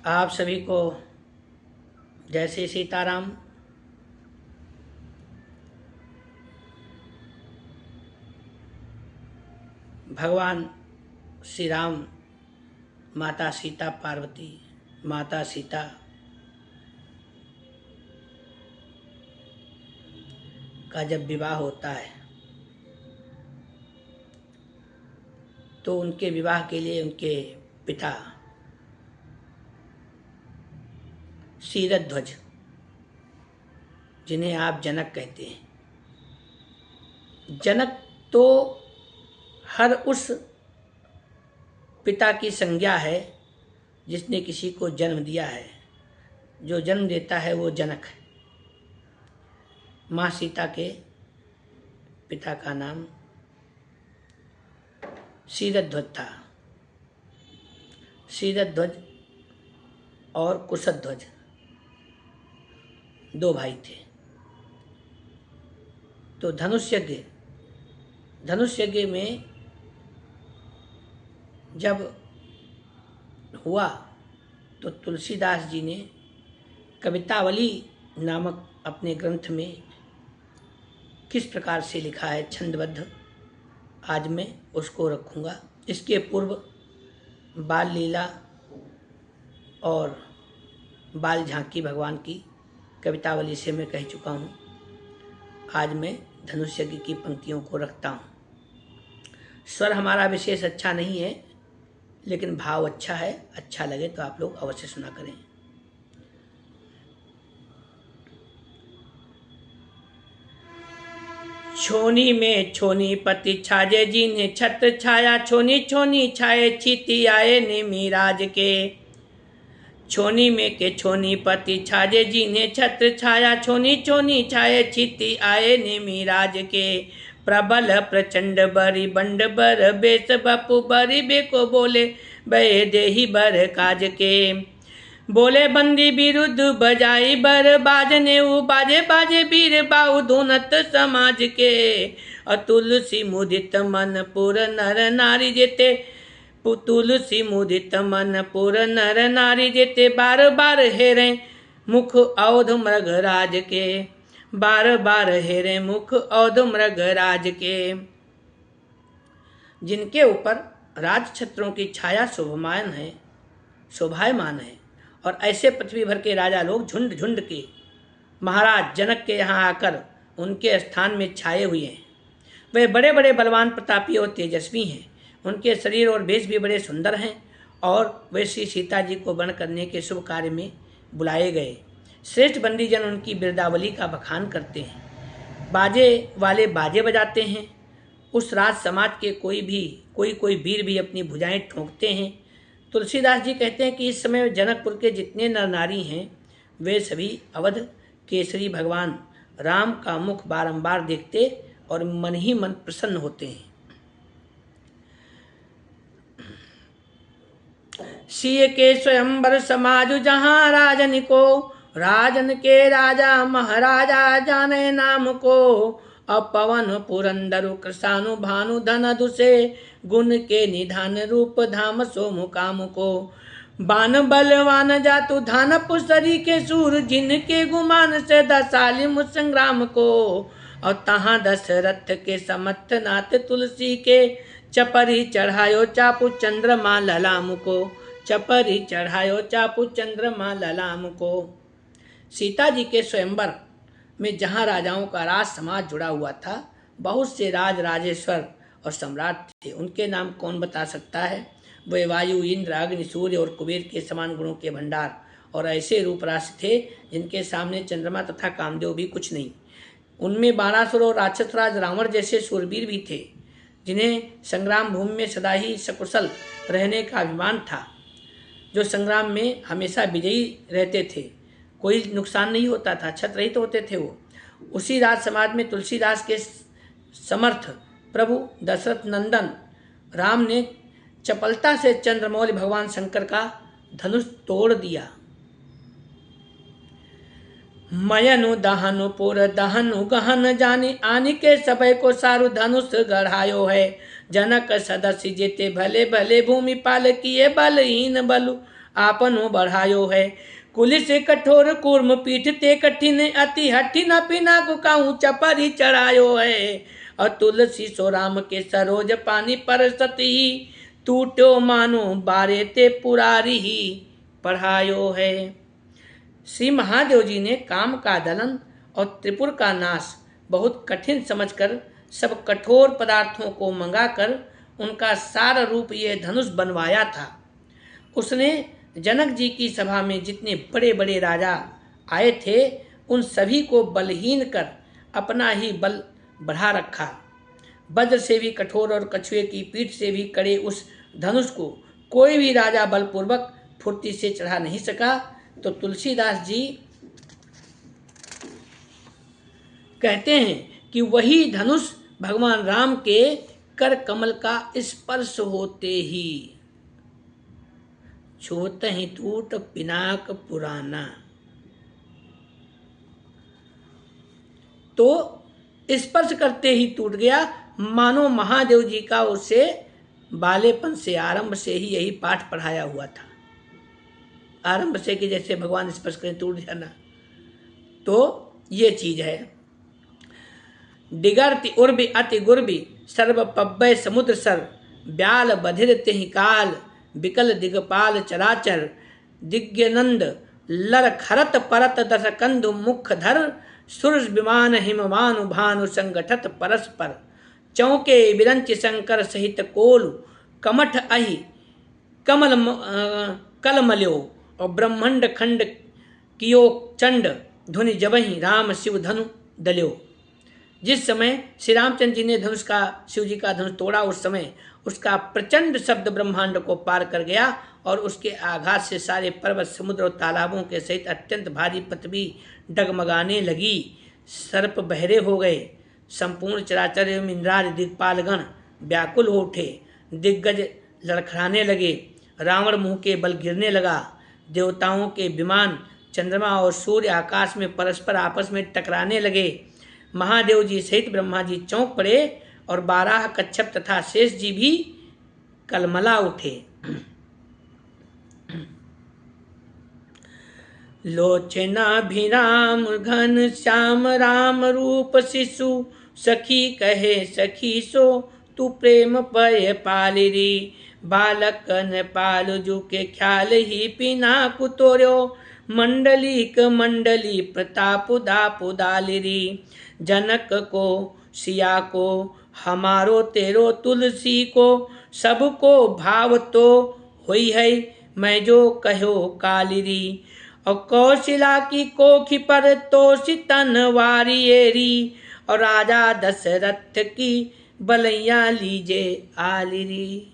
आप सभी को जय श्री सीताराम। भगवान श्री राम, माता सीता पार्वती, माता सीता का जब विवाह होता है तो उनके विवाह के लिए उनके पिता शीरध्वज, जिन्हें आप जनक कहते हैं, जनक तो हर उस पिता की संज्ञा है जिसने किसी को जन्म दिया है। जो जन्म देता है वो जनक है। माँ सीता के पिता का नाम शीरध्वज था। शीरध्वज और कुशध्वज दो भाई थे। तो धनुष यज्ञ में जब हुआ तो तुलसीदास जी ने कवितावली नामक अपने ग्रंथ में किस प्रकार से लिखा है छंदबद्ध, आज मैं उसको रखूँगा। इसके पूर्व बाल लीला और बाल झांकी भगवान की कवितावली से मैं कह चुका हूँ। आज मैं धनुष यज्ञ की पंक्तियों को रखता हूँ। स्वर हमारा विशेष अच्छा नहीं है, लेकिन भाव अच्छा है। अच्छा लगे तो आप लोग अवश्य सुना करें। छोनी में छोनी पति छाजे जी ने छत्र छाया, छोनी छोनी छाए चीती आए ने मिराज के। छोनी में के छोनी पति छाजे जी ने छत्र छाया, छोनी छोनी छाए चीती आए ने मिराज के। प्रबल प्रचंड बरी बंड बर बेस बपु बरी बेको बोले बे देही बर काज के। बोले बंदी विरुद्ध बजाई बर बाजने उ बाजे बाजे वीर बाहु धुनत समाज के। तुलसी मुदित मन पुर नर नारी जेते, तुलसी मुदित मन पुर नर नारी जेते। बार बार हेरे मुख औध मृग राज के, बार बार हेरे मुख औध मृग राज के। जिनके ऊपर राज छत्रों की छाया शोभायमान है और ऐसे पृथ्वी भर के राजा लोग झुंड झुंड के महाराज जनक के यहाँ आकर उनके स्थान में छाए हुए हैं। वे बड़े बड़े बलवान, प्रतापी और तेजस्वी हैं। उनके शरीर और वेश भी बड़े सुंदर हैं और वे श्री सीता जी को वर्ण करने के शुभ कार्य में बुलाए गए। श्रेष्ठ बंदीजन उनकी बिरदावली का बखान करते हैं। बाजे वाले बाजे बजाते हैं। उस राज समाज के कोई वीर भी अपनी भुजाएं ठोंकते हैं। तुलसीदास जी कहते हैं कि इस समय जनकपुर के जितने नर नारी हैं वे सभी अवध केसरी भगवान राम का मुख बारंबार देखते और मन ही मन प्रसन्न होते हैं। सिय के स्वयंवर समाज जहाँ राजन को, राजन के राजा महाराजा जाने नाम को। अपवन पुरंदरु कृषानु भानु धन दुसे, गुण के निधान रूप धाम सो मुकाम को। बान बलवान जातु धान पुसरी के सूर, जिनके गुमान से दशालिम संग्राम को। और तहाँ दशरथ के समर्थ नाथ तुलसी के, चपरी चढ़ायो चापू चंद्रमा ललाम को, चपरी चढ़ायो चापू चंद्रमा ललाम को। सीता जी के स्वयंवर में जहाँ राजाओं का राज समाज जुड़ा हुआ था, बहुत से राजेश्वर और सम्राट थे। उनके नाम कौन बता सकता है। वे वायु, इंद्र, अग्नि, सूर्य और कुबेर के समान गुणों के भंडार और ऐसे रूप राशि थे जिनके सामने चंद्रमा तथा कामदेव भी कुछ नहीं। उनमें बाणासुर और राक्षसराज रावण जैसे शूरवीर भी थे, जिन्हें संग्राम भूमि में सदा ही सकुशल रहने का अभिमान था, जो संग्राम में हमेशा विजयी रहते थे। कोई नुकसान नहीं होता था, छत्र रहित होते थे वो। उसी राज समाज में तुलसीदास के समर्थ प्रभु दशरथ नंदन राम ने चपलता से चंद्रमौली भगवान शंकर का धनुष तोड़ दिया। मयनु दहनु पुर दहनु गहन जानी, आनि के सबय को सारु धनुष गढ़ायो है। जनक सदस्य जेते भले भले, भूमि पाल किए बलहीन बलु आपनो बढ़ायो है। कुल से कठोर कूर्म पीठ ते कठिन अति हठिन पिना कुकाऊ चपरी चढ़ायो है। और तुलसी सो राम के सरोज पानी पर सती टूटो मानो बारे ते पुरारी ही पढ़ायो है। श्री महादेव जी ने काम का दलन और त्रिपुर का नाश बहुत कठिन समझकर सब कठोर पदार्थों को मंगाकर उनका सार रूप ये धनुष बनवाया था। उसने जनक जी की सभा में जितने बड़े बड़े राजा आए थे उन सभी को बलहीन कर अपना ही बल बढ़ा रखा। वज्र से भी कठोर और कछुए की पीठ से भी कड़े उस धनुष को कोई भी राजा बलपूर्वक फुर्ती से चढ़ा नहीं सका। तो तुलसीदास जी कहते हैं कि वही धनुष भगवान राम के कर कमल का स्पर्श होते ही छूत ही टूट पिनाक पुराना। तो स्पर्श करते ही टूट गया, मानो महादेव जी का उसे बालेपन से आरंभ से ही यही पाठ पढ़ाया हुआ था। आरंभ से कि जैसे भगवान स्पर्श करें टूट जाना, तो ये चीज है। डिगर्ति उर्बि अति गुर्बि सर्व पब्बय समुद्र सर ब्याल बधिर तिहि काल विकल दिगपाल चराचर दिग्यनंद लर खरत परत दस कंधु मुख धर सुरज विमान हिमवानु भानु संगठत परस्पर चौके विरंच शंकर सहित कोल कमठ अहि कमल कलमल्यो और ब्रह्मंड खंड कियो चंड धुनि जबहि राम शिव धनु दल्यो। जिस समय श्री रामचंद्र जी ने धनुष का शिव जी का धनुष तोड़ा उस समय उसका प्रचंड शब्द ब्रह्मांड को पार कर गया और उसके आघात से सारे पर्वत समुद्र और तालाबों के सहित अत्यंत भारी पृथ्वी डगमगाने लगी। सर्प बहरे हो गए, संपूर्ण चराचर एवं इंद्रादि दिक्पालगण व्याकुल हो उठे, दिग्गज लड़खड़ाने लगे, रावण मुंह के बल गिरने लगा, देवताओं के विमान चंद्रमा और सूर्य आकाश में परस्पर आपस में टकराने लगे। महादेव जी सहित ब्रह्मा जी चौंक पड़े और 12 कच्छप तथा शेष जी भी कलमला उठे। लोचनाभिराम घन श्याम राम रूप शिशु सखी कहे सखी सो तू प्रेम पय पालिरी बालक न पाल जू के ख्याल ही पिना कुतोर्यो मंडलिक मंडली प्रताप दापु दालिरी जनक को सिया को हमारो तेरो तुलसी को सबको भाव तो हुई है मैं जो कहो कालिरी और कौशिला की कोखी पर तोषी तनवारियेरी और राजा दशरथ की बलैया लीजे आलिरी।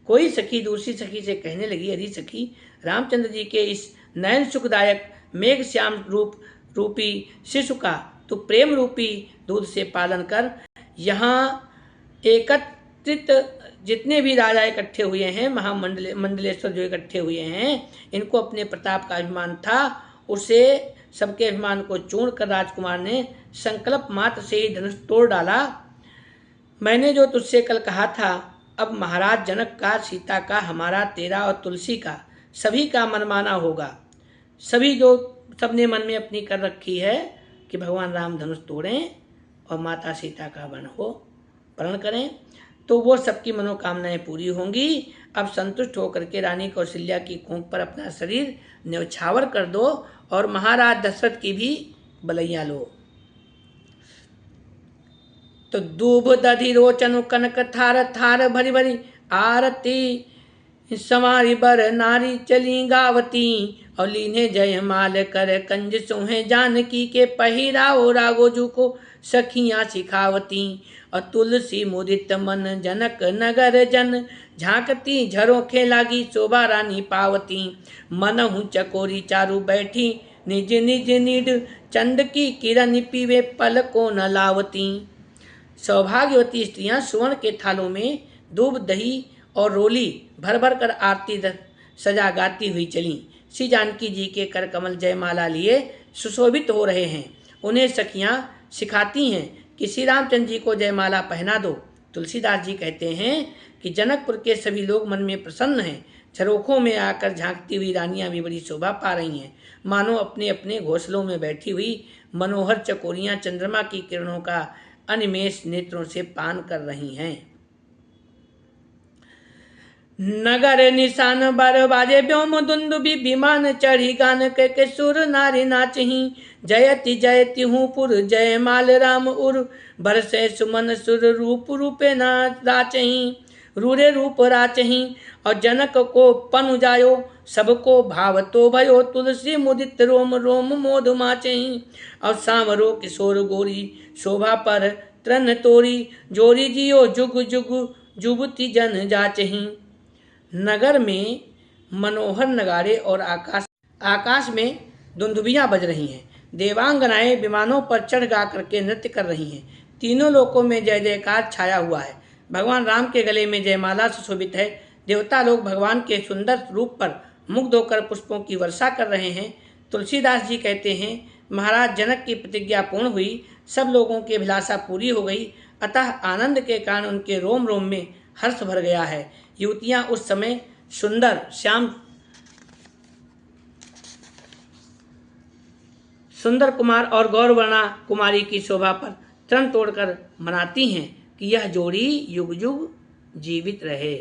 कोई सखी दूसरी सखी से कहने लगी, अरे सखी रामचंद्र जी के इस नयन सुखदायक मेघ श्याम रूपी शिशु का तू प्रेम रूपी दूध से पालन कर। यहाँ एकत्रित जितने भी राजा इकट्ठे हुए हैं, मंडलेश्वर जो इकट्ठे हुए हैं, इनको अपने प्रताप का अभिमान था, उसे सबके अभिमान को चूर्ण कर राजकुमार ने संकल्प मात्र से ही धनुष तोड़ डाला। मैंने जो तुझसे कल कहा था, अब महाराज जनक का, सीता का, हमारा, तेरा और तुलसी का सभी का मनमाना होगा। सभी जो सबने मन में अपनी कर रखी है कि भगवान राम धनुष तोड़ें और माता सीता का वर्ण करें, तो वो सबकी मनोकामनाएं पूरी होंगी। अब संतुष्ट होकर के रानी कौशल्या की कोख पर अपना शरीर न्यौछावर कर दो और महाराज दशरथ की भी बलैया लो। तो दूब दधि रोचनु कनक थार थार भरी भरी आरती समारी बर नारी चली गावती और लीने जयमाल कर कंज सोहे जानकी के पहिराओ रागोजू को सखियाँ सिखावती और तुलसी मुदित मन जनक नगर जन झांकती झरोखे लागी शोभा रानी पावती मनहु चकोरी चारू बैठी निज निज निड चंद की किरण पीवे पल को न लावती। सौभाग्यवती स्त्रियां सुवर्ण के थालों में दूब दही और रोली भर भर कर आरती सजा गाती हुई चली। श्री जानकी जी के कर कमल जयमाला लिए सुशोभित हो रहे हैं। उन्हें सखियां सिखाती हैं कि श्री रामचंद्र जी को जयमाला पहना दो। तुलसीदास जी कहते हैं कि जनकपुर के सभी लोग मन में प्रसन्न हैं। झरोखों में आकर झांकती हुई रानियां भी बड़ी शोभा पा रही हैं, मानो अपने अपने घोंसलों में बैठी हुई मनोहर चकोरियां चंद्रमा की किरणों का अनिमेष नेत्रों से पान कर रही हैं। नगर निशान बर बाजे व्योम दुंदुबी विमान चढ़ी गान के सुर नारी नाचही जयति जयति हूँ पुर जय माल राम उर बरसे सुमन सुर रूप रूपे नाचही रूरे रूप राचही और जनक को पनु जायो सबको भाव तो भयो तुलसी मुदित रोम रोम मोद माचही और सांवरो किशोर गोरी शोभा पर त्रन तोरी जोरी जियो जुग जुग जुबती जन जाचही। नगर में मनोहर नगाड़े और आकाश में दुंदुबियां बज रही हैं। देवांगनाएं विमानों पर चढ़ गा करके नृत्य कर रही हैं। तीनों लोकों में जय जयकार छाया हुआ है। भगवान राम के गले में जयमाला सुशोभित है। देवता लोग भगवान के सुंदर रूप पर मुग्ध होकर पुष्पों की वर्षा कर रहे हैं। तुलसीदास जी कहते हैं, महाराज जनक की प्रतिज्ञा पूर्ण हुई, सब लोगों की अभिलाषा पूरी हो गई, अतः आनंद के कारण उनके रोम रोम में हर्ष भर गया है। युवतियां उस समय सुंदर श्याम सुंदर कुमार और गौरवर्णा कुमारी की शोभा पर तृण तोड़कर मनाती हैं कि यह जोड़ी युग युग जीवित रहे।